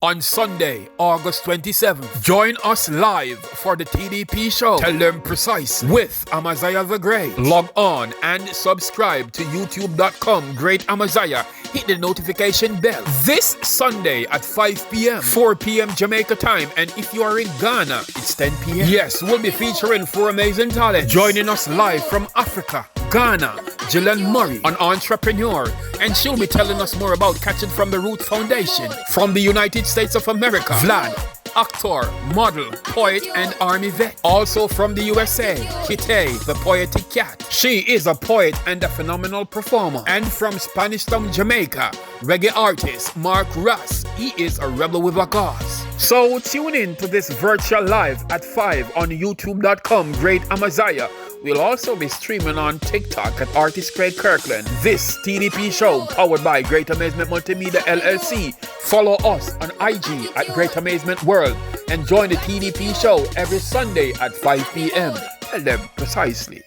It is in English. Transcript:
On Sunday, August 27th, join us live for the TDP show. Tell them precise with Amaziyah the Great. Log on and subscribe to youtube.com Great Amaziyah. Hit the notification bell. This Sunday at 5 p.m., 4 p.m. Jamaica time. And if you are in Ghana, it's 10 p.m. Yes, we'll be featuring 4 amazing talents. Joining us live from Africa, Ghana, Jilann Murray, an entrepreneur, and she'll be telling us more about Catching from the Root Foundation. From the United States of America, Vlad, actor, model, poet, and army vet. Also from the USA, Kittay, the poetic cat. She is a poet and a phenomenal performer. And from Spanish Town, Jamaica, reggae artist Mark Russ. He is a rebel with a cause. So tune in to this virtual live at 5 on youtube.com Great Amaziyah. We'll also be streaming on TikTok at Artist Craig Kirkland. This TDP show, powered by Great Amazement Multimedia LLC. Follow us on IG at Great Amazement World and join the TDP show every Sunday at 5 p.m. Tell them precisely.